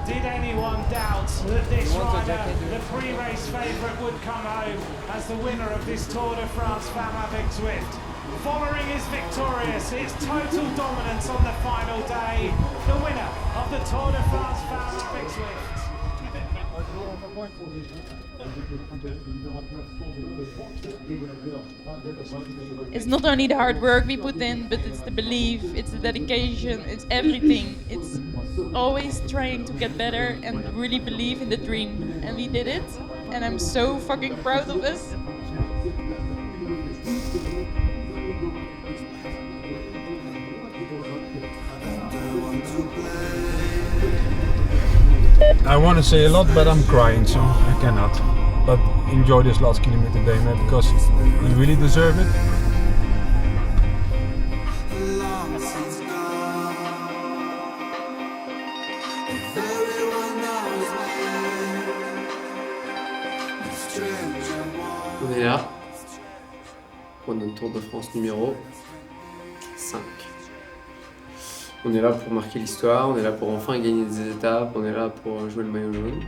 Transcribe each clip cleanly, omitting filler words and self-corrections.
Did anyone doubt that this rider, the pre-race favourite, would come home as the winner of this Tour de France Femmes avec Zwift? Following is victorious, it's total dominance on the final day. The winner of the Tour de France Femmes avec Zwift. It's not only the hard work we put in, but it's the belief, it's the dedication, it's everything. It's always trying to get better and really believe in the dream. And we did it, and I'm so fucking proud of us. I want to say a lot, but I'm crying, so I cannot. But enjoy this last kilometer, Dana, because you really deserve it. On est là pour notre Tour de France numéro 5. On est là pour marquer l'histoire, on est là pour enfin gagner des étapes, on est là pour jouer le maillot jaune.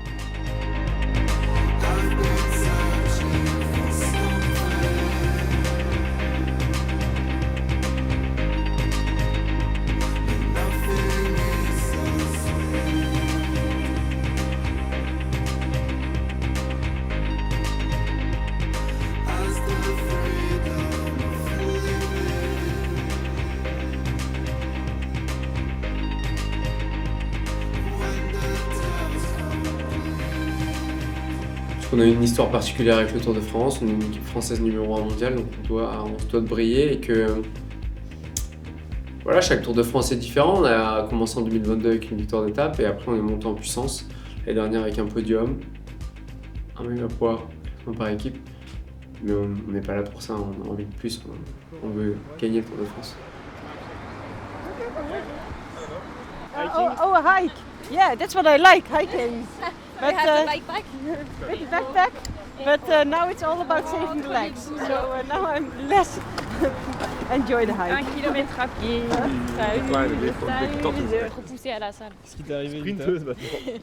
On a une histoire particulière avec le Tour de France, on est une équipe française numéro 1 mondiale, donc on se doit de briller et que voilà, chaque Tour de France est différent. On a commencé en 2022 avec une victoire d'étape et après on est monté en puissance l'année dernière avec un podium, un méga poids par équipe, mais on n'est pas là pour ça, on a envie de plus, on veut gagner le Tour de France. Oh, a hike! Yeah, that's what I like, hiking. But have the bike back? with the backpack, but now it's all about saving the legs. So now I'm less enjoy the hike. 1 kilomètre à pied. Repoussé à la salle. Qu'est-ce qui t'est arrivé? Sprinteuse maintenant.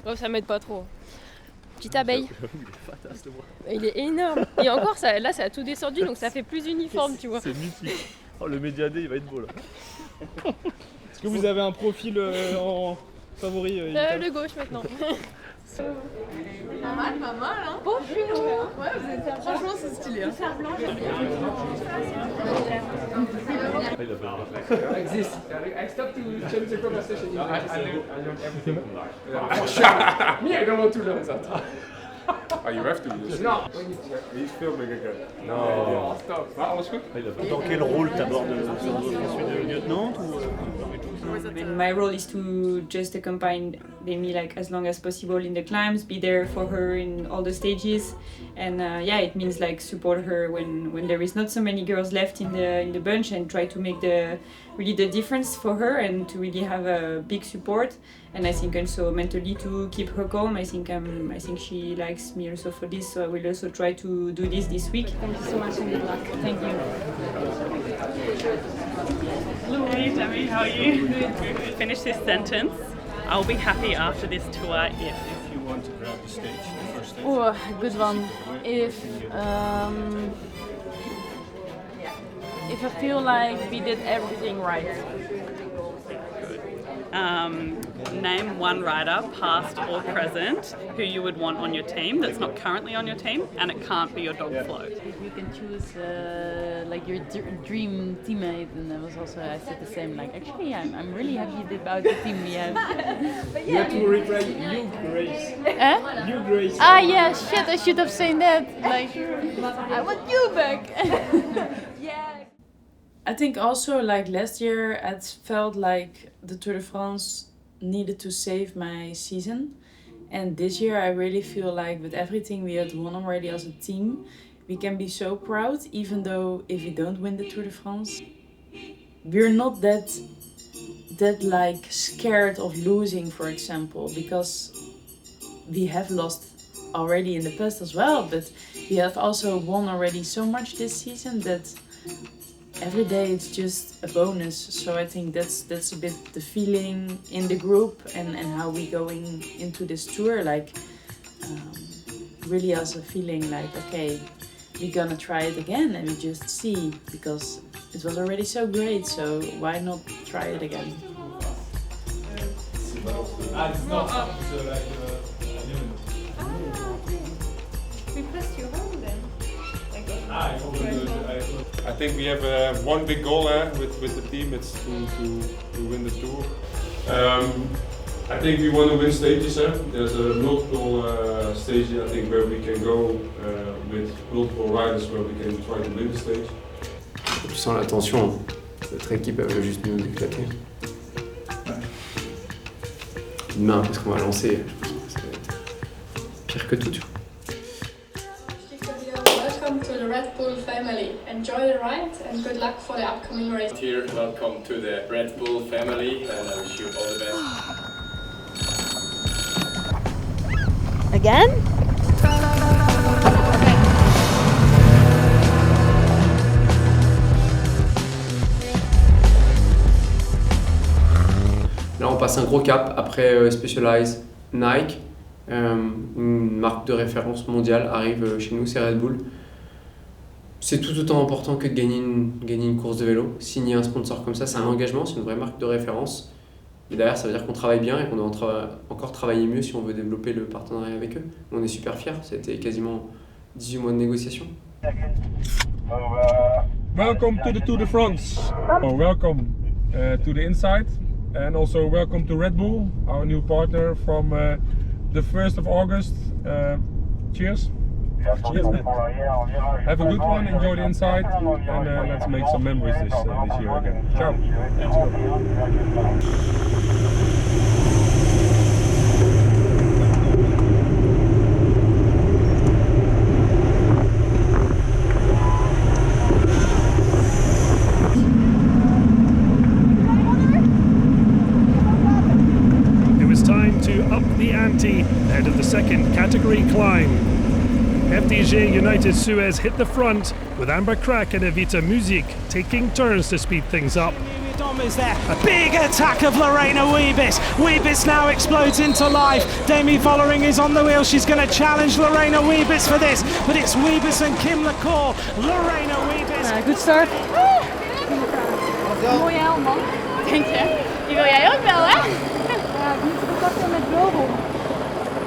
Oh, ça m'aide pas trop. Petite abeille. Il est énorme. Et encore, ça, là, ça a tout descendu, donc ça fait plus uniforme, tu vois. C'est mythique. Oh, le médiadé, il va être beau là. Est-ce que vous avez un profil en favori Le gauche maintenant. Pas mal, hein. Bon, je suis Ouais, vous êtes franchement, c'est stylé. Hein. I stopped to change the conversation. I learned everything. Me, I don't want to learn that. Ah, you have to. No. He's filming again. No. Stop. Alles goed? Dans quel rôle t'abordes celui de lieutenant ou My role is to just accompany me like as long as possible in the climbs, be there for her in all the stages, and yeah, it means like support her when there is not so many girls left in the bunch, and try to make the difference for her and to really have a big support. And I think also mentally to keep her calm. I think she likes me also for this, so I will also try to do this week. Thank you so much and good luck. Thank you. Hey Demi, how are you? Finish this sentence. I'll be happy after this tour if you want to grab the stage, the first stage. Oh, good one. If I feel like we did everything right. Name one rider, past or present, who you would want on your team that's not currently on your team, and it can't be your dog float. You can choose like your dream teammate, and I said the same. Like actually, I'm really happy about the team we have. You have to replay you, Grace. You, Grace. Ah yeah, shit! I should have said that. Like, I want you back. Yeah. I think also like last year, it felt like the Tour de France needed to save my season, and this year I really feel like with everything we had won already as a team, we can be so proud. Even though if we don't win the Tour de France, we're not that like scared of losing, for example, because we have lost already in the past as well, but we have also won already so much this season that every day it's just a bonus. So I think that's a bit the feeling in the group and how we going into this tour, like really as a feeling like, okay, we're gonna try it again and we just see, because it was already so great, so why not try it again? We pressed you home then. I think we have one big goal with the team. It's to win the tour. I think we want to win stages. There's a multiple stages I think where we can go with multiple riders where we can try to win the stage. Tu sens la tension. Notre équipe elle veut juste nous éclater. Demain, parce qu'on va lancer, ça va être pire que tout. Tu vois. Welcome to the Red Bull family. Enjoy the ride and good luck for the upcoming race. Here, welcome to the Red Bull family, and I wish you all the best. Again? Là, on passe un gros cap après Specialized. Nike, une marque de référence mondiale, arrive chez nous, c'est Red Bull. C'est tout autant important que de gagner une course de vélo. Signer un sponsor comme ça, c'est un engagement, c'est une vraie marque de référence. Et derrière, ça veut dire qu'on travaille bien et qu'on doit encore travailler mieux si on veut développer le partenariat avec eux. On est super fiers, c'était quasiment 18 mois de négociation. Welcome to the Tour de France. Welcome to the inside. And also welcome to Red Bull, our new partner from the 1st of August. Cheers. Cheers. Have a good one, enjoy the inside, and let's make some memories this year again. Ciao. Let's go. Ahead of the second category climb. FDJ-SUEZ hit the front with Amber Crack and Evita Music taking turns to speed things up. Dom is there. A big attack of Lorena Wiebes. Wiebes now explodes into life. Demi Vollering is on the wheel. She's going to challenge Lorena Wiebes for this, but it's Wiebes and Kim LaCour. Lorena Wiebes. Good start. Mooie helm, man. Denk je? Die wil jij ook wel, hè? Ja, ik moet contacten met Global.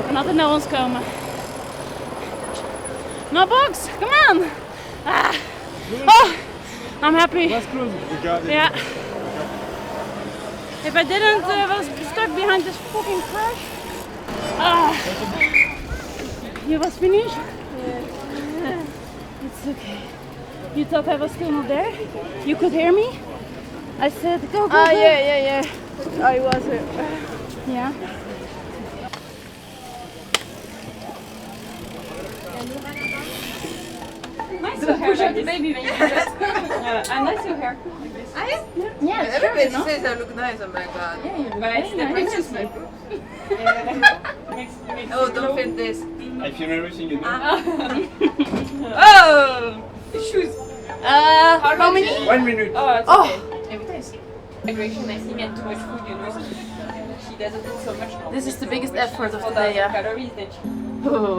En altijd naar ons komen. No box, come on! Ah. Oh, I'm happy. Let's close it. We got it. Yeah. If I didn't was stuck behind this fucking crash. You was finished? Yeah. It's okay. You thought I was still not there? You could hear me? I said go, go, go. Yeah. I was it. Yeah. Nice your hair, like baby when you do that. And nice your hair. Yeah, it's Everybody true, no? says I look nice. I'm like, God. Yeah, you look But it's the very nice. princess look. Oh, don't film this. I film everything you do. Oh! Shoes. How many? 1 minute. Oh, it's okay. Every time. Migration, I think, and too much food, you know. She doesn't eat so much. This is the biggest effort of the day, yeah. Calories that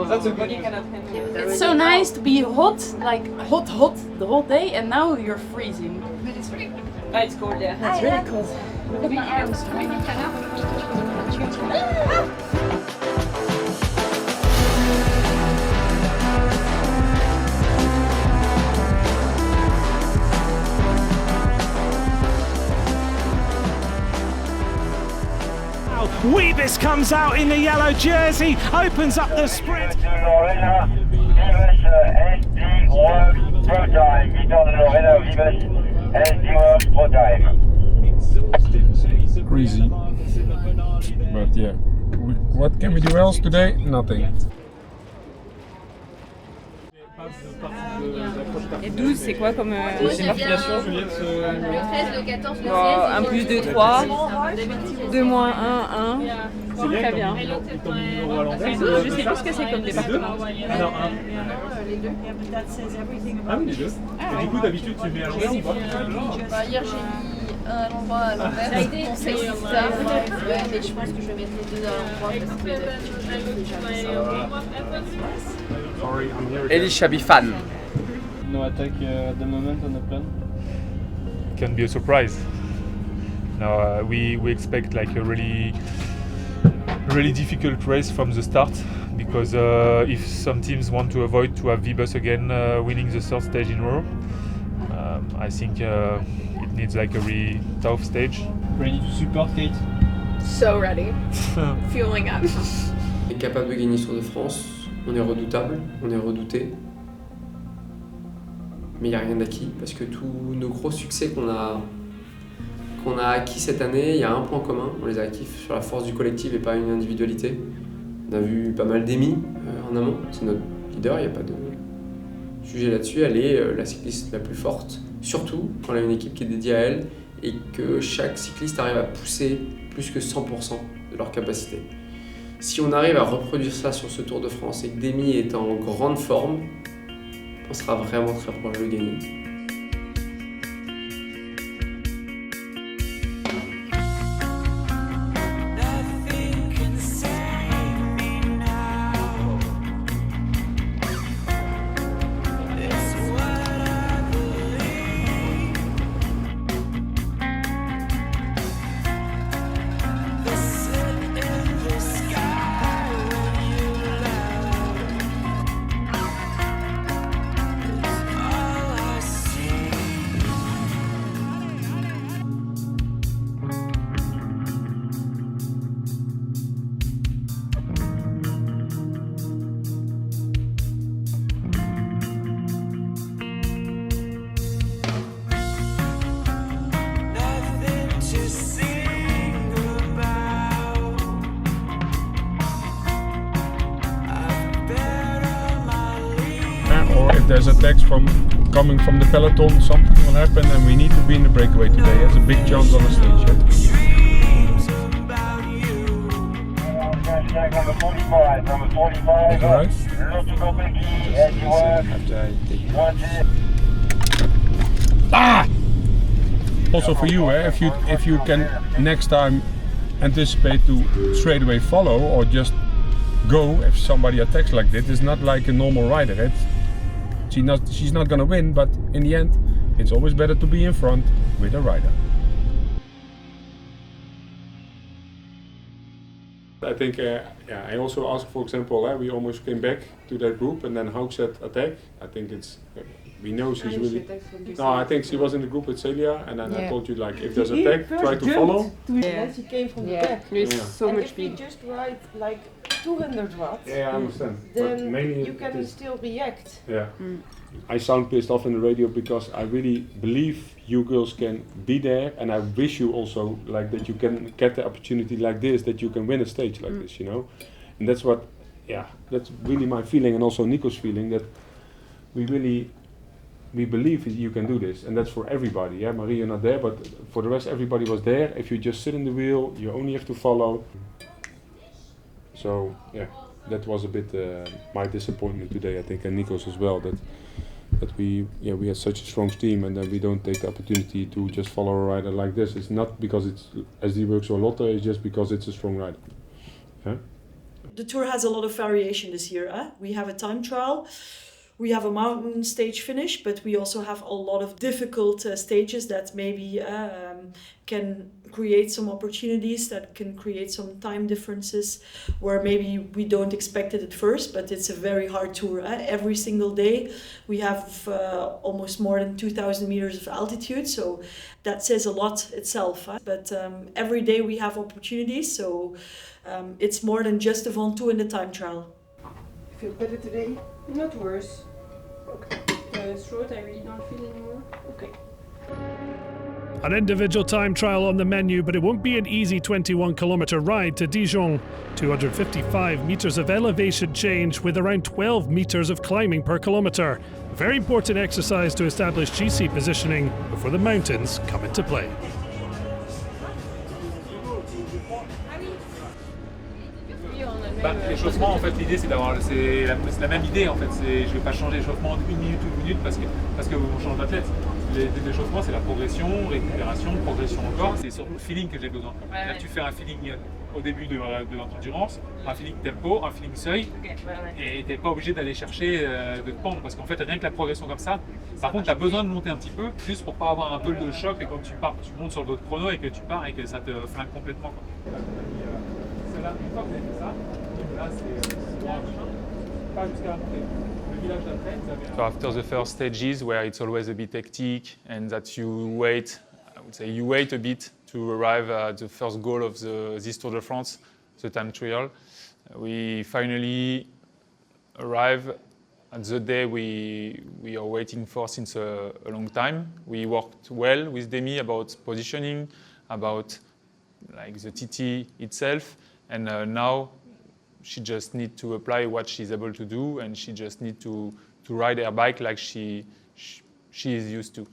That's a body good. cannot handle. It's so nice to be hot, like hot the whole day, and now you're freezing. But it's really cold. Oh, it's cold, yeah. It's really cold. Look at my arms. Wiebes comes out in the yellow jersey, opens up the sprint. Crazy. But yeah, what can we do else today? Nothing. Et 12, c'est quoi comme... C'est l'affiliation, Juliette Un plus 2, 3. 2 moins 1, 1. Très bien. Je sais plus ce que c'est comme département. Non, les deux. Ah oui, les deux. Et du coup, d'habitude, tu mets à l'envers ou pas? Hier, j'ai mis un à l'endroit à l'envers. Conseil plus tard. Ouais, mais je pense que je vais mettre les deux à l'endroit parce que déjà Elie Chabifan. No attack at the moment on the plan. Can be a surprise. Now we expect like a really difficult race from the start because if some teams want to avoid to have V-Bus again winning the third stage in a row, I think it needs like a really tough stage. Ready to support Kate? So ready. Fueling up. On est capable de gagner ce Tour de France, on est redoutable, on est redouté. Mais il n'y a rien d'acquis parce que tous nos gros succès qu'on a acquis cette année, il y a un point commun, on les a acquis sur la force du collectif et pas une individualité. On a vu pas mal d'Amy en amont, c'est notre leader, il n'y a pas de sujet là-dessus. Elle est la cycliste la plus forte, surtout quand elle a une équipe qui est dédiée à elle et que chaque cycliste arrive à pousser plus que 100% de leur capacité. Si on arrive à reproduire ça sur ce Tour de France et que Demi est en grande forme, on sera vraiment très proche de gagner. Or if there's attacks coming from the peloton, something will happen and we need to be in the breakaway today. There's a big chance on the stage. Ah! Also for you, if you can next time anticipate to straight away follow or just go if somebody attacks like this. It's not like a normal rider. She's not gonna win, but in the end, it's always better to be in front with a rider. I think, I also asked, for example, we almost came back to that group and then Hauk said attack. I think we know she's really... No, I think she was in the group with Celia and then I told you, like, if there's attack, try to follow. Yeah. She came from the back. So much speed. If you just ride like 200 watts, Yeah, I understand. then mainly you can still react. Yeah. I sound pissed off in the radio because I really believe you girls can be there and I wish you also like that you can get the opportunity like this, that you can win a stage like this, you know. And that's what, that's really my feeling and also Nico's feeling, that we believe you can do this, and that's for everybody. Yeah, Marie, you're not there, but for the rest everybody was there. If you just sit in the wheel, you only have to follow. So yeah, that was a bit my disappointment today, I think, and Nico's as well, that we had such a strong team and that we don't take the opportunity to just follow a rider like this. It's not because it's SD Works or Lotte, it's just because it's a strong rider. Yeah? The Tour has a lot of variation this year. We have a time trial, we have a mountain stage finish, but we also have a lot of difficult stages that maybe can create some opportunities, that can create some time differences where maybe we don't expect it at first, but it's a very hard tour. Every single day we have almost more than 2,000 meters of altitude, so that says a lot itself. But every day we have opportunities, so it's more than just a Ventoux in the time trial. Feel better today? Not worse. Okay. The throat I really don't feel anymore. Okay. An individual time trial on the menu, but it won't be an easy 21-kilometer ride to Dijon. 255 meters of elevation change with around 12 meters of climbing per kilometer. A very important exercise to establish GC positioning before the mountains come into play. L'échauffement, en fait, l'idée c'est la même idée en fait. Je vais pas changer l'échauffement d'une minute ou une minute parce que on change d'athlète. L'échauffement, c'est la progression, récupération, progression encore. C'est surtout le feeling que j'ai besoin. Là, tu fais un feeling au début de l'endurance, un feeling tempo, un feeling seuil, et tu n'es pas obligé d'aller chercher de te pendre parce qu'en fait, rien que la progression comme ça. Par contre, tu as besoin de monter un petit peu, juste pour pas avoir un peu de choc et quand tu pars, tu montes sur le dos de chrono et que tu pars et que ça te flingue complètement. Celle-là, une fois que vous avez fait ça, là, c'est pas jusqu'à la montée. So after the first stages where it's always a bit hectic and that you wait, I would say you wait a bit to arrive at the first goal of this Tour de France, the time trial. We finally arrive at the day we are waiting for since a long time. We worked well with Demi about positioning, about like the TT itself, and now she just needs to apply what she's able to do, and she just needs to ride her bike like she is used to.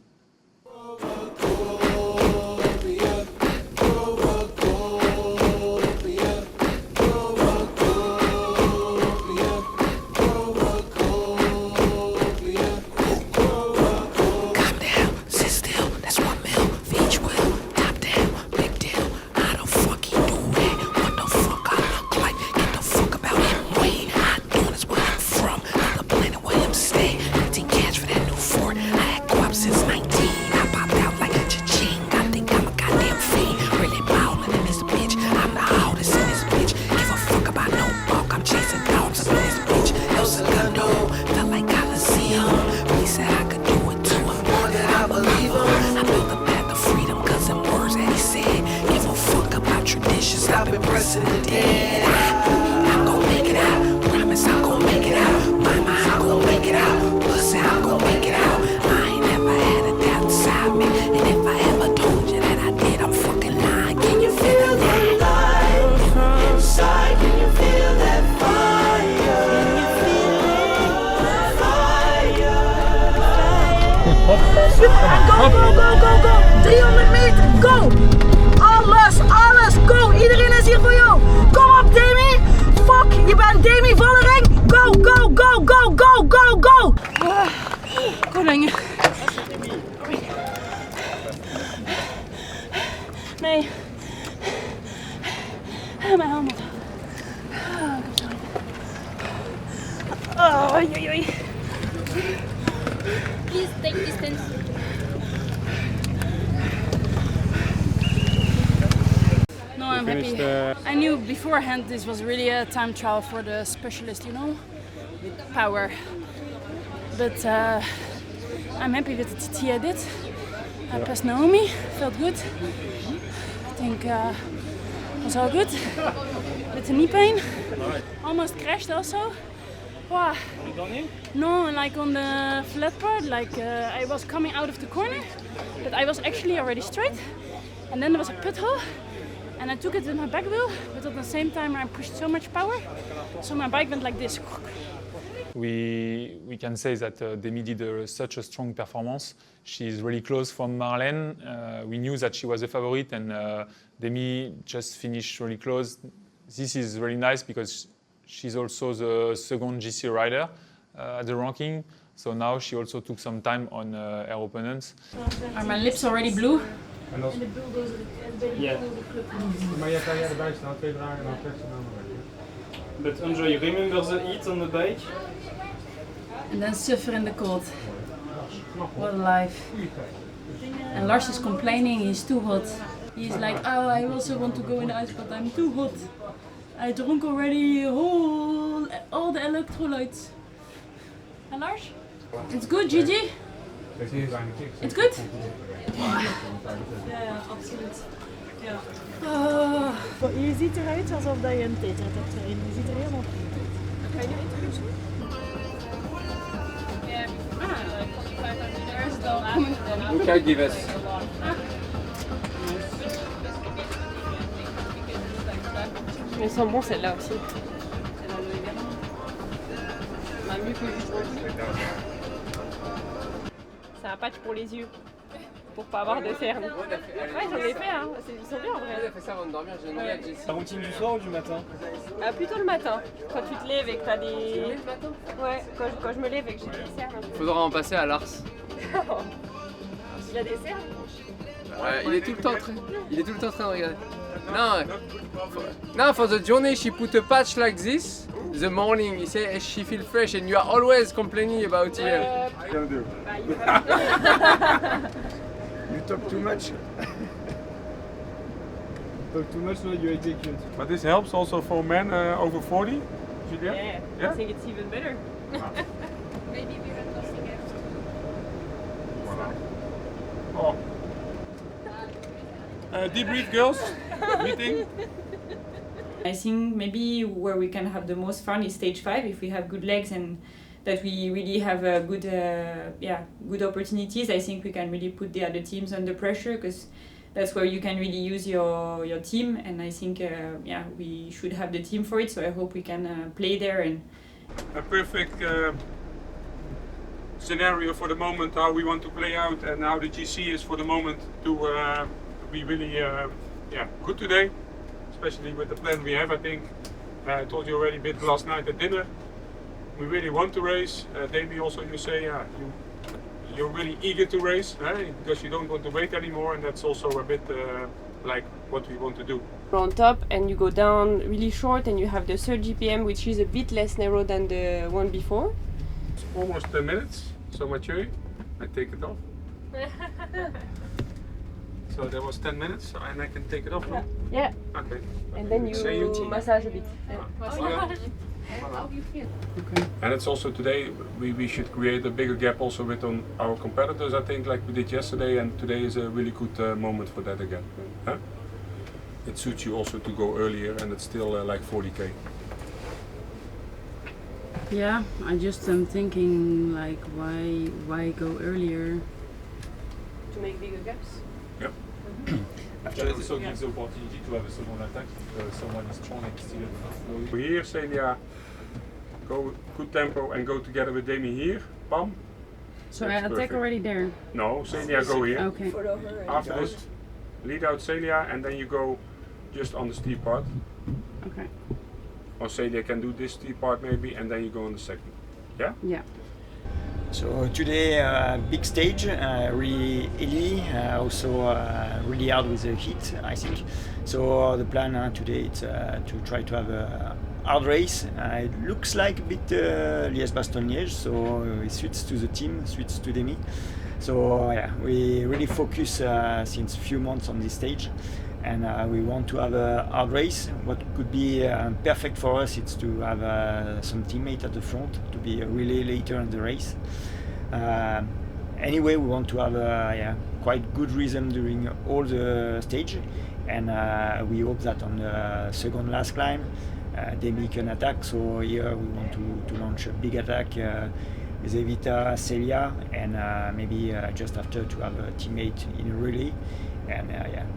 Go, go, go, go, go! 300 meter, go! Alles, go! Iedereen is hier voor jou! Kom op, Demi! Fuck, je bent Demi Vollering! Go, go, go, go, go, go, go! Koningin. Nee. Mijn helm. Oei, oei, oei. Please take distance. No, I'm happy. I knew beforehand this was really a time trial for the specialist, you know, with power. But I'm happy with the TT I did. I passed Naomi, felt good. I think it was all good. With the knee pain. Almost crashed also. Wow. No, like on the flat part, like I was coming out of the corner, but I was actually already straight. And then there was a pit hole, and I took it with my back wheel, but at the same time I pushed so much power, so my bike went like this. We can say that Demi did such a strong performance. She's really close from Marlene. We knew that she was a favorite, and Demi just finished really close. This is really nice because she's also the second GC rider at the ranking. So now she also took some time on her opponents. Are my lips already blue? Yeah. But Andre, you remember the heat on the bike? And then suffer in the cold. What a life. And Lars is complaining he's too hot. He's like, oh, I also want to go in the ice, but I'm too hot. I drank already all the electrolytes. And Lars? It's good, Gigi? It's good? Ja, absoluut. Ja. Je ziet eruit alsof dat je een tetra hebt erin. Je ziet er helemaal... Ga je nu interview zien? Okay, give us. Elles sont bons celles-là aussi. Ça a patch pour les yeux. pour pas avoir de cernes. Ouais, j'en ai fait, hein. Ils sont bien en vrai. Elle a fait ça avant de dormir, j'ai demandé à Jessie. La routine du soir ou du matin? Plutôt le matin, quand tu te lèves et que t'as des... Tu te lèves le matin? Ouais, quand je me lève et que j'ai des cernes. Faudra en passer à Lars. Il a des cernes? Ouais, il est tout le temps en train de regarder. No, for the journey she put a patch like this. The morning, he say she feel fresh and you are always complaining about here. You talk too much. Talk too much, so you take it. But this helps also for men over 40? Yeah, I think it's even better. Maybe we are tossing it. Oh. Debrief, girls. Meeting. I think maybe where we can have the most fun is stage 5 if we have good legs and that we really have good opportunities. I think we can really put the other teams under pressure because that's where you can really use your team, and I think we should have the team for it. So I hope we can play there and a perfect scenario for the moment how we want to play out and how the GC is for the moment to be really good today, especially with the plan we have. I think I told you already a bit last night at dinner. We really want to race. Davey, also you say you're really eager to race because you don't want to wait anymore, and that's also a bit like what we want to do. You're on top and you go down really short and you have the third GPM, which is a bit less narrow than the one before. It's almost 10 minutes, so Mathieu, I take it off. So there was 10 minutes and I can take it off now? Yeah. Okay. And then you massage a bit. How do you feel? Okay. And it's also today we should create a bigger gap also with our competitors, I think, like we did yesterday, and today is a really good moment for that again. Huh? It suits you also to go earlier, and it's still like 40k. Yeah, I just am thinking like why go earlier? To make bigger gaps? Yep. It also gives the opportunity to have a second attack if someone is strong and still flow. Here, Celia, go good tempo and go together with Demi here. Bam. So I attack already there? No, Celia, go here. Okay. After this, lead out Celia and then you go just on the steep part. Okay. Or Celia can do this steep part maybe and then you go on the second. Yeah? Yeah. So today, big stage, really hilly, also really hard with the heat, I think. So the plan today is to try to have a hard race. It looks like a bit Liège-Bastogne-Liège, so it suits to the team, suits to Demi. So yeah, we really focus since a few months on this stage, and we want to have a hard race. What could be perfect for us is to have some teammate at the front to be really later in the race. Anyway, we want to have quite good rhythm during all the stage, and we hope that on the second last climb Demi can attack. So here we want to launch a big attack with Evita, Celia, and maybe just after to have a teammate in a relay and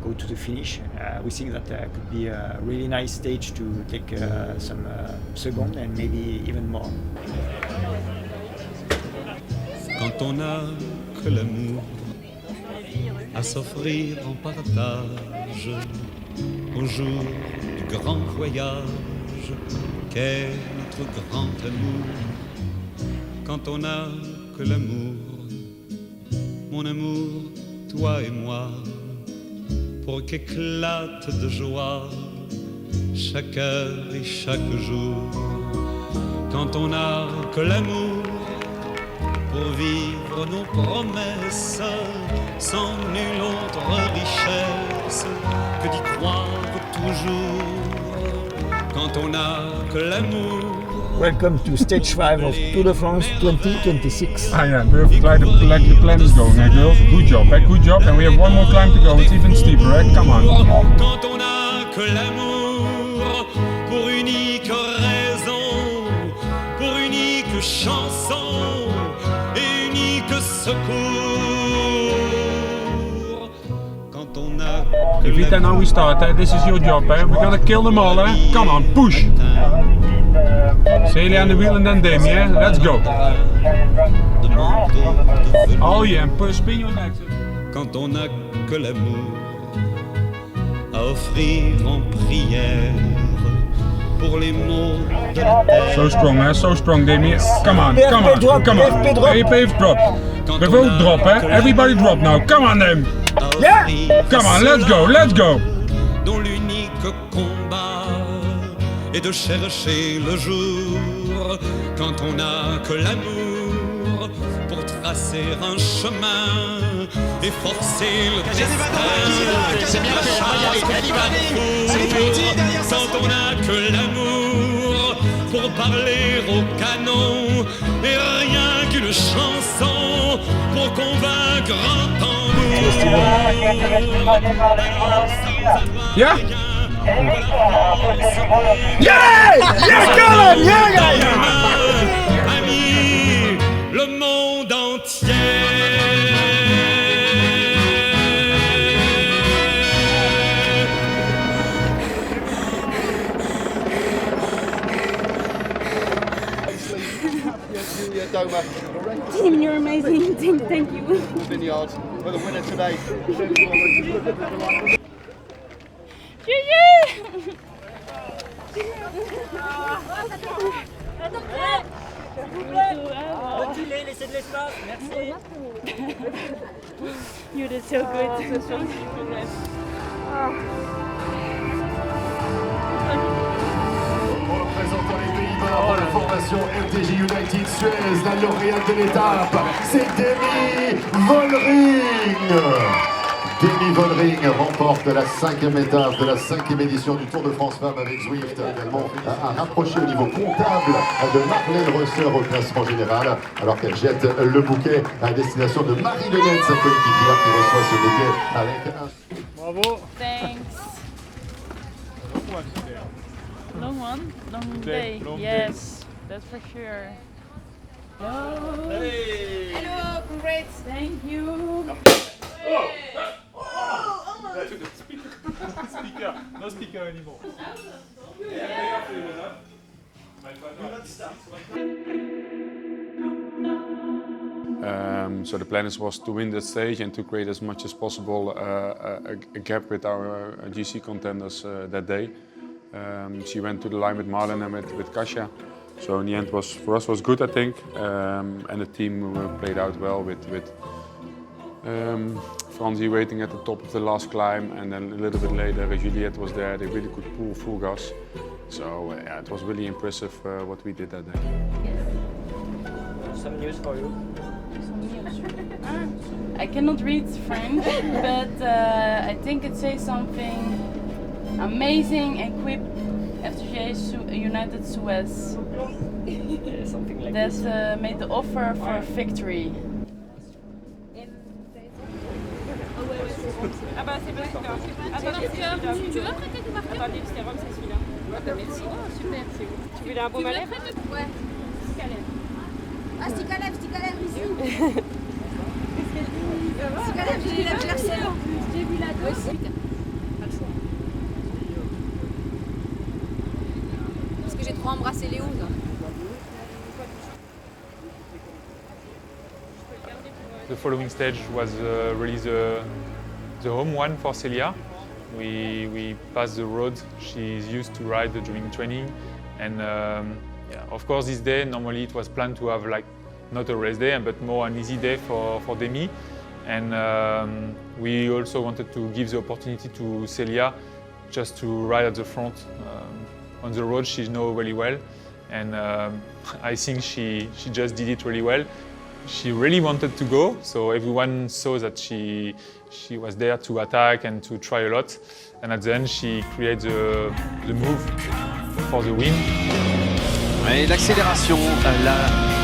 go to the finish. We think that could be a really nice stage to take some second and maybe even more. Quand on n'a que l'amour à s'offrir en partage au jour du grand voyage qu'est notre grand amour. Quand on n'a que l'amour, mon amour, toi et moi, pour qu'éclate de joie chaque heure et chaque jour. Quand on n'a que l'amour pour vivre nos promesses, sans nulle autre richesse que d'y croire toujours. Quand on n'a que l'amour. Welcome to stage 5 of Tour de France 2026. Ah yeah, perfect, like the plan is going, girls. Good job, good job. And we have one more climb to go, it's even steeper, come on. Quand on n'a que l'amour pour unique raison, pour unique chanson et unique secours. Quand on a que Evita, now we start, this is your job, we're gonna kill them all, come on, push. Celia on the wheel and then Demi, let's go. Oh yeah, and spin your legs. quand on n'a que l'amour à offrir en prière pour les mots de la terre. So strong, hè? So strong, Demi. Come on, come on, come on. PF drop. We will drop, hè? Everybody drop now. Come on, Demi. Yeah! Come on, let's go, let's go. Dont l'unique combat est de chercher le jour quand on n'a que l'amour pour tracer un chemin et forcer le destin. Quand on n'a que l'amour pour parler au canon et rien qu'une chanson pour convaincre un tambour. Yeah? Yeah! Yes, Colin! Yeah! Ami, le monde entier. Team, you're amazing. Thank you. Vineyard, we're the winner today. Reculez, laissez de l'espace, merci. You did so good. Représentant les Pays-Bas, la formation FDJ-SUEZ, la lauréate de l'étape, c'est Demi Vollering. Demi Vollering remporte la 5e étape de la 5e édition du Tour de France Femmes avec Zwift, également à rapprocher au niveau comptable de Marlène Rosser au classement général, alors qu'elle jette le bouquet à destination de Marie-Lenette, sa coéquipière qui reçoit ce bouquet avec un... Bravo. Thanks. Long one, long day. Long Yes, that's for sure. Hello. Hey. Hello, congrats. Thank you. Speaker. No speaker anymore. So the plan was to win that stage and to create as much as possible a gap with our GC contenders that day. She went to the line with Marlon and with Kasia. So in the end, for us was good, I think, and the team played out well with Franzi waiting at the top of the last climb, and then a little bit later, Juliette was there. They really could pull full gas. So yeah, it was really impressive what we did that day. Some news for you. I cannot read French, but I think it says something amazing equipped FDJ-SUEZ. Yeah, something like that this. Made the offer for victory. Ah bah c'est pas celui-là. Tu veux prêter ton marqueur? Attends, c'était Rome, c'est celui-là. Merci. Oh super. Tu voulais un beau balai? Ouais. Sticalève. Ah Sticalève ici. Sticalève, j'ai la Jersey. J'ai vu la deux. Pas le choix. Parce que j'ai trop embrassé Léo. The following stage was really the home one for Celia. We passed the road she's used to ride during training, and yeah, of course this day normally it was planned to have like not a race day but more an easy day for Demi, and we also wanted to give the opportunity to Celia just to ride at the front on the road she knows really well, and I think she just did it really well. She really wanted to go, so everyone saw that she was there to attack and to try a lot. And at the end, she created the move for the win. Et l'accélération là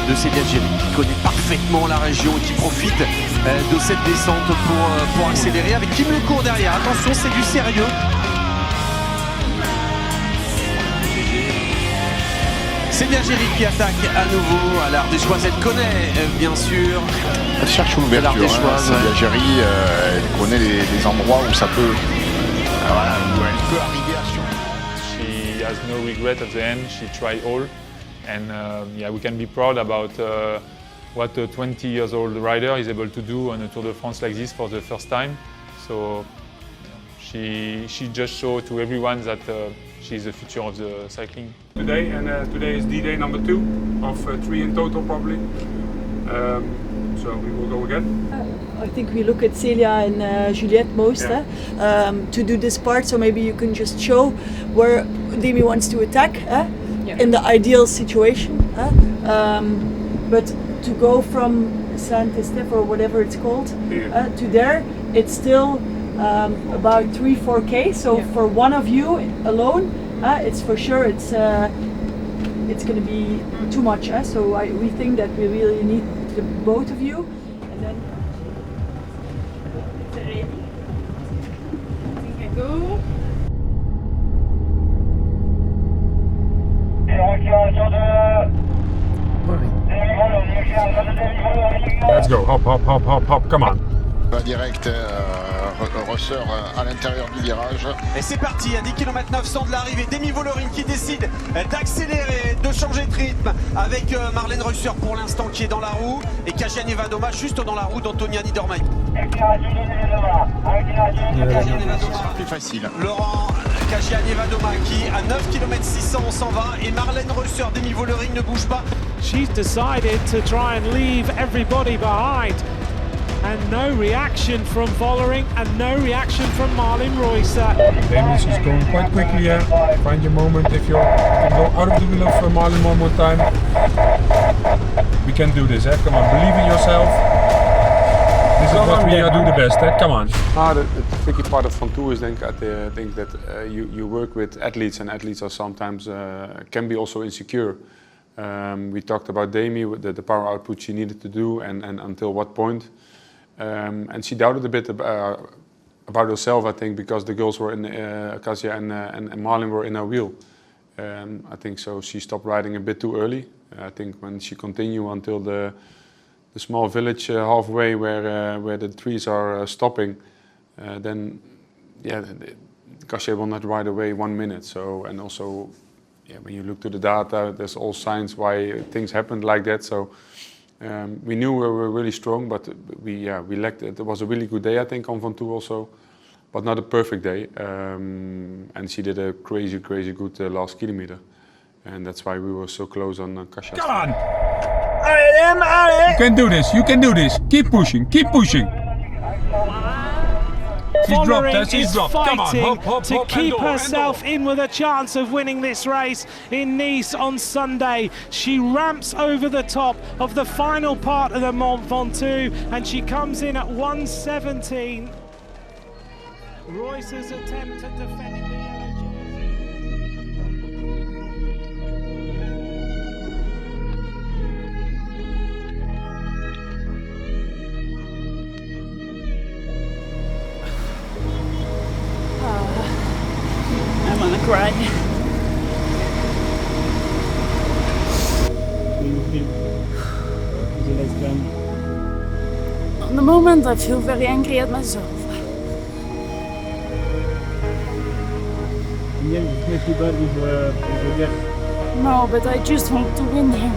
de Celia Géry, qui connaît parfaitement la région et qui profite de cette descente pour accélérer avec Kim Lecourt derrière. Attention, c'est du sérieux. Celia Géry qui attaque à nouveau à l'Ardéchoise. Elle connaît bien sûr. Elle cherche une ouverture. Celia Géry, elle connaît les endroits où ça peut, voilà, où elle peut arriver à sur. She has no regret at the end. She tried all, and yeah, we can be proud about what a 20 years old rider is able to do on a Tour de France like this for the first time. So she just showed to everyone that she's the future of the cycling. Today, and today is D-Day number 2 of 3 in total probably. So we will go again. I think we look at Celia and Juliette most to do this part, so maybe you can just show where Demi wants to attack in the ideal situation. But to go from Saint-Estèphe or whatever it's called to there, it's still about 3-4 K. So for one of you alone, it's for sure it's going to be too much. So we think that we really need the both of you. And then Go. Let's go, hop, hop, hop, hop, hop, come on. Direct ressort à l'intérieur du virage. Et c'est parti, à 10 km 900 de l'arrivée, Demi Vollering qui décide d'accélérer, de changer de rythme avec Marlène Reusser pour l'instant qui est dans la roue et Kajian Evadoma juste dans la roue d'Antonia Niedermayer. Plus facile. Laurent Kajian Evadoma qui à 9 km 600 on s'en va et Marlène Reusser, Demi Vollering ne bouge pas. She's decided to try and leave everybody behind. And no reaction from Vollering and no reaction from Marlène Reusser. Demi, she's going quite quickly here. Find your moment if you can go out of the wheel of Marlène one more time. We can do this, come on, believe in yourself. This is what we do the best, come on. The tricky part of Vantour is I think that you work with athletes, and athletes are sometimes can be also insecure. We talked about Demi, the power output she needed to do and until what point. And she doubted a bit about herself, I think, because the girls were in Kasia and Marlène were in her wheel. I think so. She stopped riding a bit too early. I think when she continued until the small village halfway where the trees are stopping, then Kasia will not ride away 1 minute. So and also, when you look to the data, there's all signs why things happened like that. So. We knew we were really strong, but we lacked it. It was a really good day, I think, on Vantour also, but not a perfect day. And she did a crazy good last kilometer, and that's why we were so close on Kasia. Come on! You can do this, you can do this. Keep pushing, keep pushing. Vollering is Come on, fighting hop, to keep herself in with a chance of winning this race in Nice on Sunday. She ramps over the top of the final part of the Mont Ventoux and she comes in at 1:17. Reusser's attempt at defending the yellow I wanna cry. On the moment, I feel very angry at myself. No, but I just want to win here.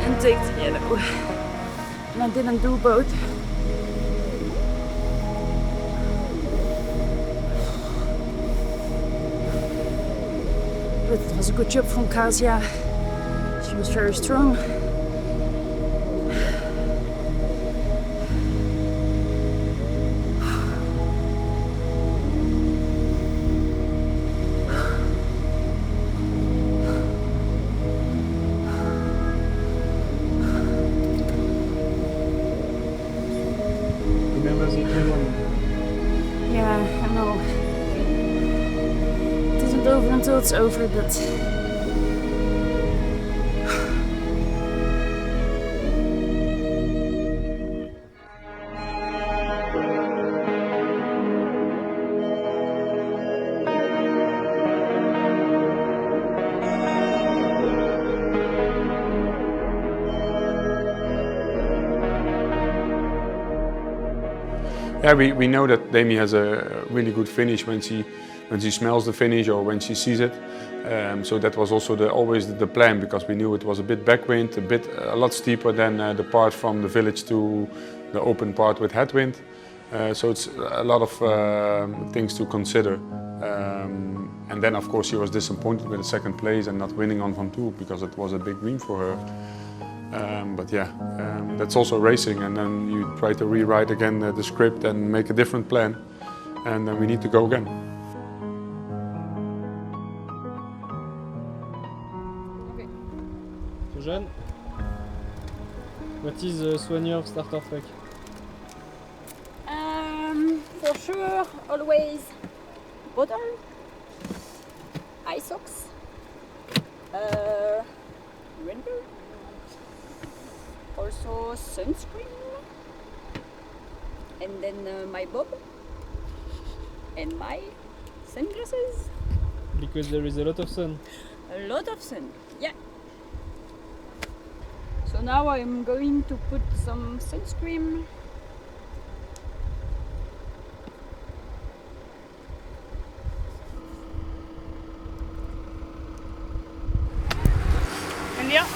And take the yellow. And I didn't do both. But it was a good job from Kasia. She was very strong. Yeah, I know. It isn't over until it's over, but... Yeah, we know that Demi has a really good finish when she smells the finish or when she sees it. So that was also always the plan, because we knew it was a bit backwind, a lot steeper than the part from the village to the open part with headwind. So it's a lot of things to consider. And then of course she was disappointed with the second place and not winning on Ventoux, because it was a big dream for her. But yeah, that's also racing, and then you try to rewrite again the script and make a different plan, and then we need to go again. Jeanne, what is the soigneur starter pack? For sure, always bottle, eye socks, rainbow, also sunscreen, and then my bob and my sunglasses. Because there is a lot of sun. A lot of sun, yeah. So now I'm going to put some sunscreen. And yeah.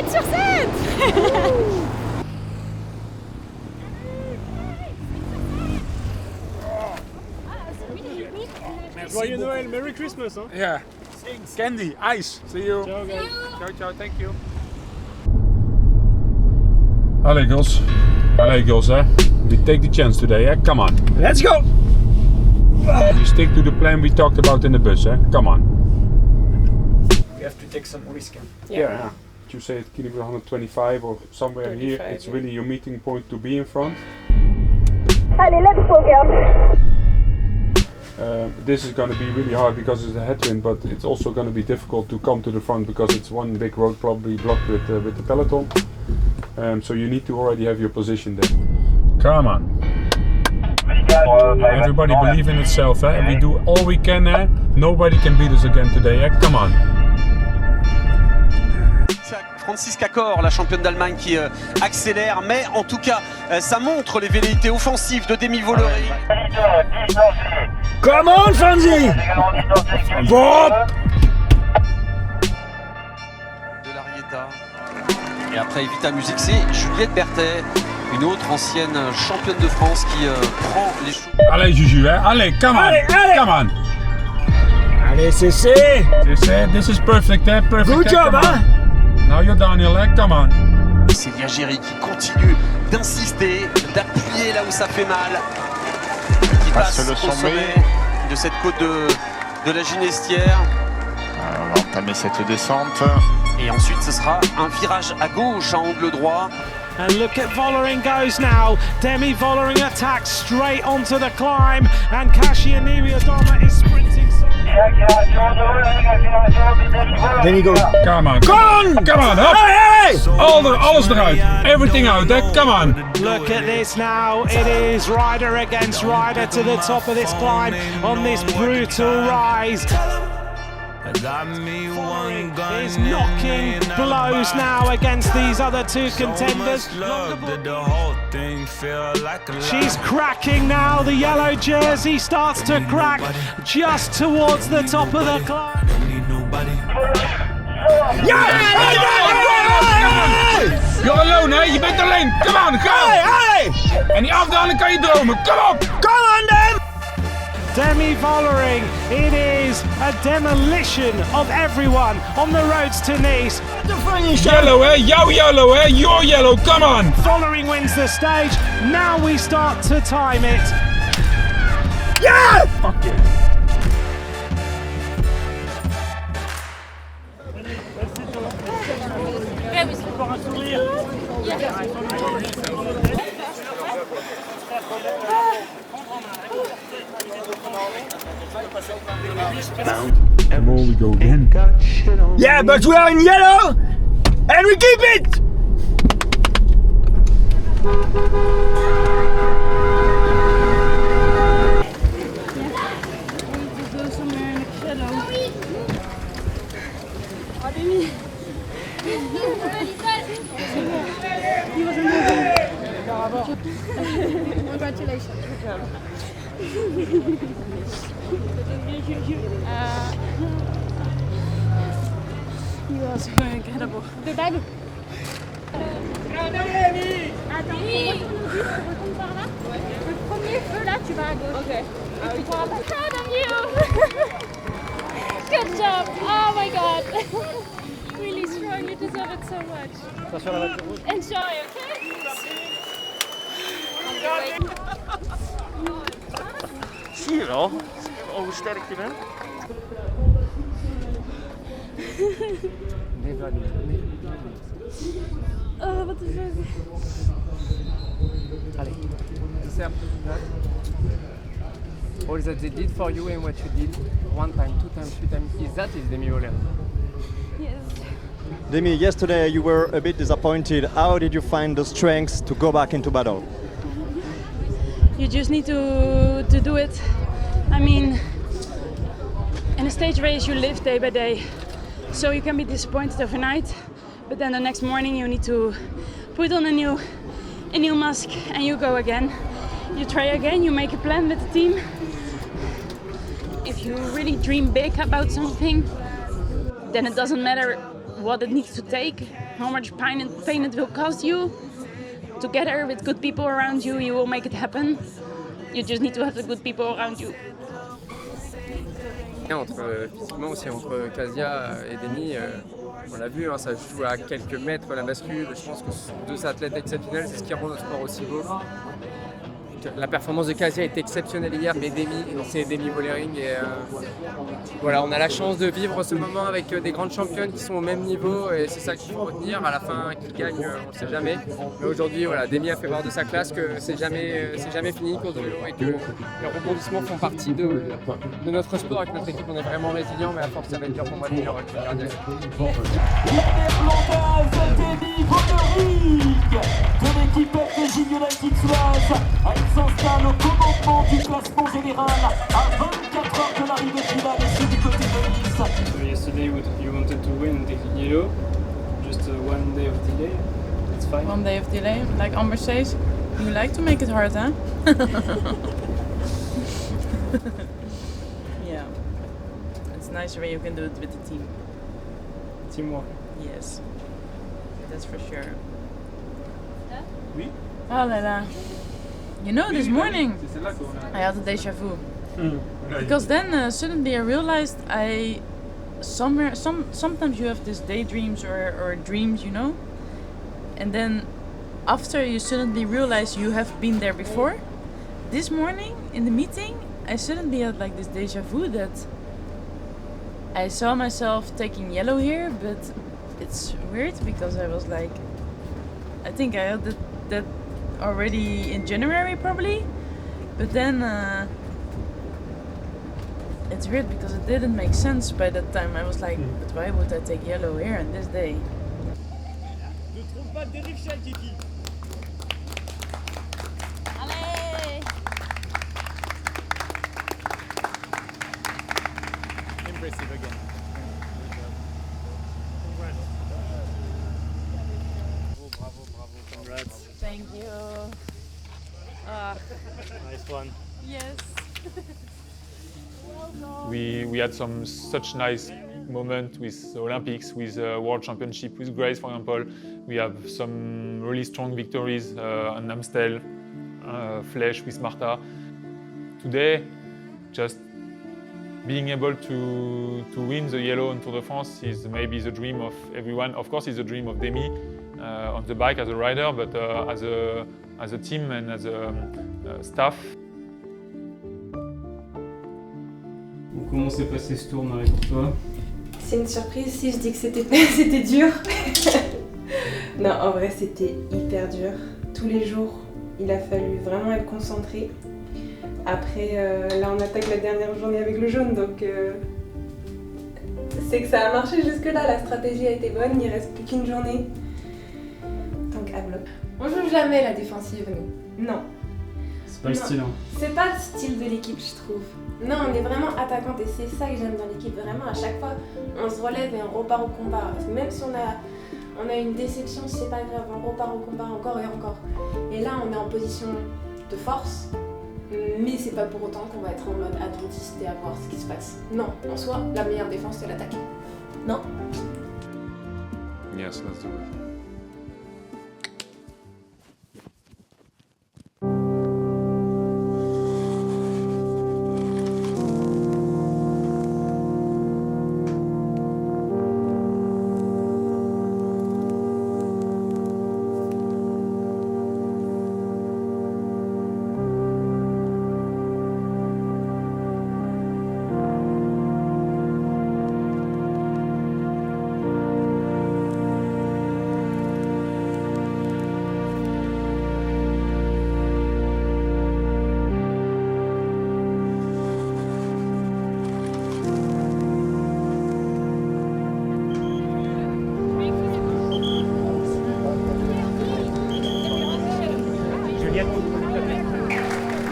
Sur 7. Joyeux Noël, Merry Christmas, huh? Yeah. Candy, ice. See you. Ciao, guys. Ciao, ciao. Thank you. Allez, girls. Allez, girls, eh? We take the chance today, eh? Come on. Let's go. We stick to the plan we talked about in the bus, eh? Come on. We have to take some risk. Yeah. You say at kilometer 125 or somewhere here, it's really your meeting point to be in front. Allez, let's go, girls. This is going to be really hard because it's a headwind, but it's also going to be difficult to come to the front because it's one big road probably blocked with the peloton. So you need to already have your position there. Come on. Everybody believe in itself, eh? We do all we can, eh? Nobody can beat us again today, eh? Come on. Francis Cacor, la championne d'Allemagne qui accélère, mais en tout cas ça montre les velléités offensives de Demi Vollering. Come on, Franzi! Bon. De l'Arietta. Et après Evita Music, c'est Juliette Berthet, une autre ancienne championne de France qui prend les choux. Allez Juju, hein? Allez, come on! Allez, allez. Come on! Allez, CC! This is perfect, eh? Perfect. Good job, hein? Now you're downhill, eh? Come on! C'est Virginie qui continue d'insister, d'appuyer là où ça fait mal. Qui passe le au sommet sommet de cette côte de la Ginestière. On va entamer cette descente. Et ensuite ce sera un virage à gauche à angle droit. And look at Vollering goes now. Demi Vollering attacks straight onto the climb, and Kasia Niwiadoma is sprinting. Demi go. Come on! Come on! Come on! Up! Hey, hey! Alles eruit! Everything out, eh? Come on! Look at this now. It is rider against rider to the top of this climb on this brutal rise. Is knocking blows now against these other two contenders. She's cracking now. The yellow jersey starts to crack just towards the top of the climb. You're alone, hè? Je bent alleen. Come on, go! En die afdaling kan je dromen. Kom op! Come on, then! Demi Vollering, it is a demolition of everyone on the roads to Nice. Yellow, eh? Jouw yellow, eh? Your yellow, come on! Vollering wins the stage. Now we start to time it. Yeah! Fuck you. Come on, we go again. Yeah, but we are in yellow, and we keep it! Congratulations. Good job. You are so incredible. De bague. Attends, retourne par là. Le premier feu là, tu vas à gauche. Ok. Et tu pourras pas. Proud of you. Good job. Oh my god. Really strong. You deserve it so much. Enjoy, okay? Zie je wel hoe sterk je bent? Oh, wat is leuk. Allez, tu sais un peu that. All that they did for you and what you did, 1 time, 2 times, 3 times, is that is Demi Vollering. Yes. Demi, yesterday you were a bit disappointed. How did you find the strength to go back into battle? You just need to do it. I mean, in a stage race you live day by day. So you can be disappointed overnight, but then the next morning you need to put on a new mask and you go again. You try again, you make a plan with the team. If you really dream big about something, then it doesn't matter what it needs to take, how much pain it will cost you. Together with good people around you, you will make it happen. You just need to have the good people around you. Physiquement aussi entre Kasia et Demi, on l'a vu, hein, ça joue à quelques mètres la bascule. Je pense que ce sont 2 athlètes exceptionnels, c'est ce qui rend notre sport aussi beau. La performance de Kasia est exceptionnelle hier, mais Demi, c'est Demi Vollering et voilà, on a la chance de vivre ce moment avec des grandes championnes qui sont au même niveau et c'est ça qu'il faut retenir. À la fin, qui gagne, on ne sait jamais. Mais aujourd'hui, voilà, Demi a fait voir de sa classe que c'est jamais fini une course de vélo et que les rebondissements font partie de notre sport. Avec notre équipe, on est vraiment résilient, mais à force, ça va être dur pour moi de finir avec le gardien. De l'équipe FDJ-SUEZ, elle s'installe au commandement du classement général à 24 heures de l'arrivée finale et c'est du côté de Nice. So yesterday you wanted to win the yellow, just 1 day of delay. It's fine. 1 day of delay, like Amber says, you like to make it hard, huh? Yeah, it's nicer when you can do it with the team. Teamwork. Yes, that's for sure. Oui. Oh la la. You know, this morning I had a deja vu. Because then suddenly I realized sometimes you have these daydreams or dreams, you know, and then after you suddenly realize you have been there before. This morning in the meeting I suddenly had like this deja vu that I saw myself taking yellow here, but it's weird because I was like, I think I had that already in January probably, but then it's weird because it didn't make sense by that time. I was like, but why would I take yellow here on this day? Ne trompe pas de dérive chez Kiki. Allez! Impressive again. Bravo. Congrats. Thank you. Nice one. Yes. We had such nice moment with the Olympics, with World Championship, with Grace, for example. We have some really strong victories on Amstel, Flèche with Marta. Today, just being able to win the yellow on Tour de France is maybe the dream of everyone. Of course, it's the dream of Demi on the bike as a rider, but as a team and as a staff. Comment s'est passé ce tour, Marie, pour toi? C'est une surprise si je dis que c'était dur. Non, en vrai, c'était hyper dur. Tous les jours, il a fallu vraiment être concentré. Après, là, on attaque la dernière journée avec le jaune, donc c'est que ça a marché jusque-là. La stratégie a été bonne, il ne reste plus qu'une journée. Donc, à bloc. On On joue jamais la défensive, nous. Non. C'est pas le style, hein. C'est pas le style de l'équipe, je trouve. Non, on est vraiment attaquante et c'est ça que j'aime dans l'équipe. Vraiment, à chaque fois, on se relève et on repart au combat. Parce que même si on a une déception, c'est pas grave, on repart au combat encore et encore. Et là, on est en position de force, mais c'est pas pour autant qu'on va être en mode attentiste et à voir ce qui se passe. Non, en soi, la meilleure défense, c'est l'attaque. Non? Yes, let's do it.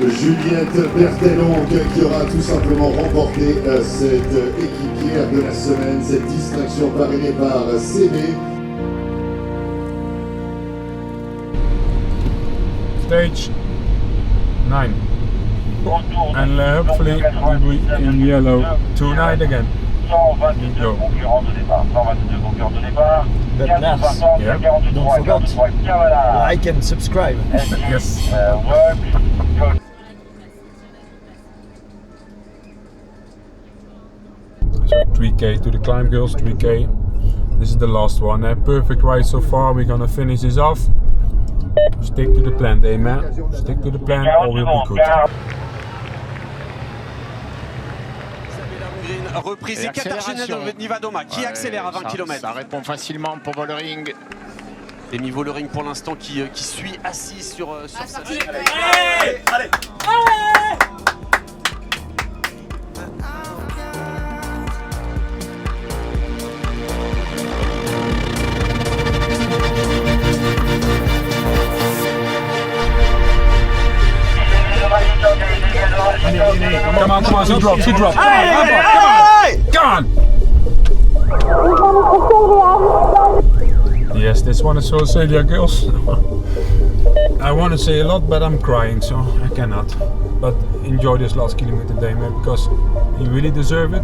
Juliette Berthelon qui aura tout simplement remporté cette équipière de la semaine, cette distinction parrainée par CB. Stage 9. And hopefully we'll be in yellow tonight again. 122 concurrents de départ. 122 concurrents de départ. But Lars, don't forget, like and subscribe. Yes. So 3k to the climb, girls, 3k. This is the last one. Perfect ride so far. We're gonna finish this off. Stick to the plan, man. Stick to the plan, all will be good. Reprise et Katarzyna Niewidoma qui accélère à 20 km. Ça répond facilement pour Vollering. Demi Vollering pour l'instant qui suit assis sur sa... Allez, allez. Come on, she dropped. Hey, come on. Yes, this one is for Celia, girls. I want to say a lot, but I'm crying, so I cannot. But enjoy this last kilometer, man, because you really deserve it.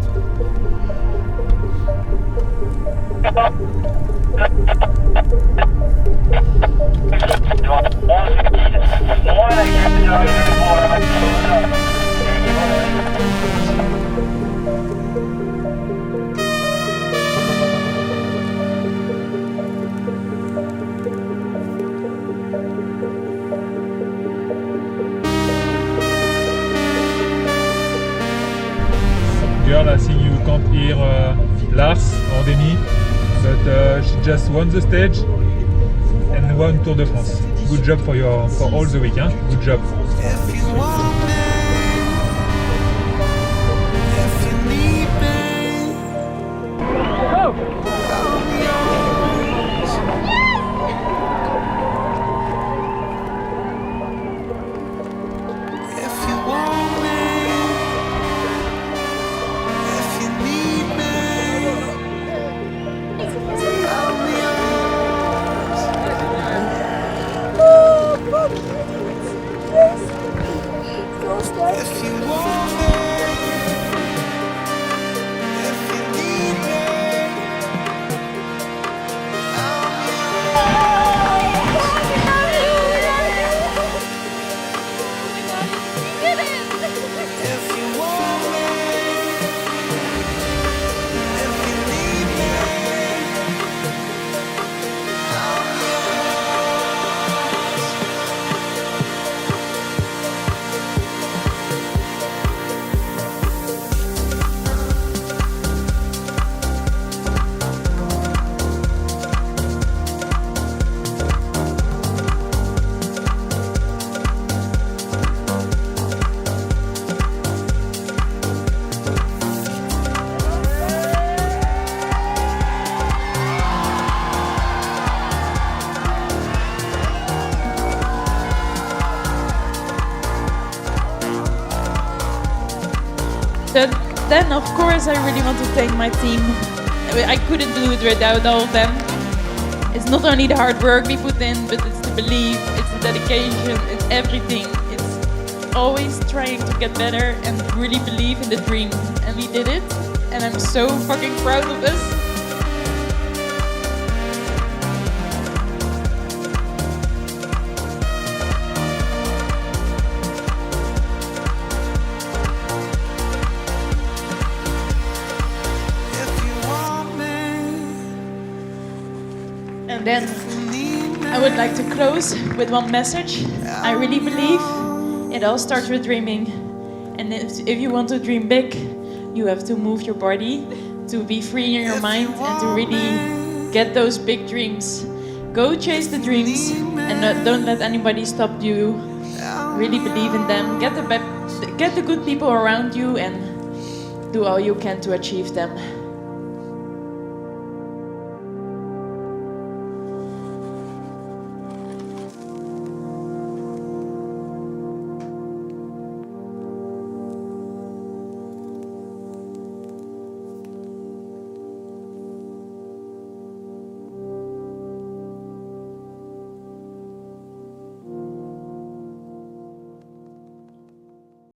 Girl, I think you can't hear Lars or Demi, but she just won the stage and won Tour de France. Good job for all the week, huh? Good job. Then of course I really want to thank my team. I couldn't do it without all of them. It's not only the hard work we put in, but it's the belief, it's the dedication, it's everything. It's always trying to get better and really believe in the dream. And we did it, and I'm so fucking proud of us. And then I would like to close with one message. I really believe it all starts with dreaming. And if you want to dream big, you have to move your body to be free in your mind and to really get those big dreams. Go chase the dreams and don't let anybody stop you. Really believe in them. Get the good people around you and do all you can to achieve them.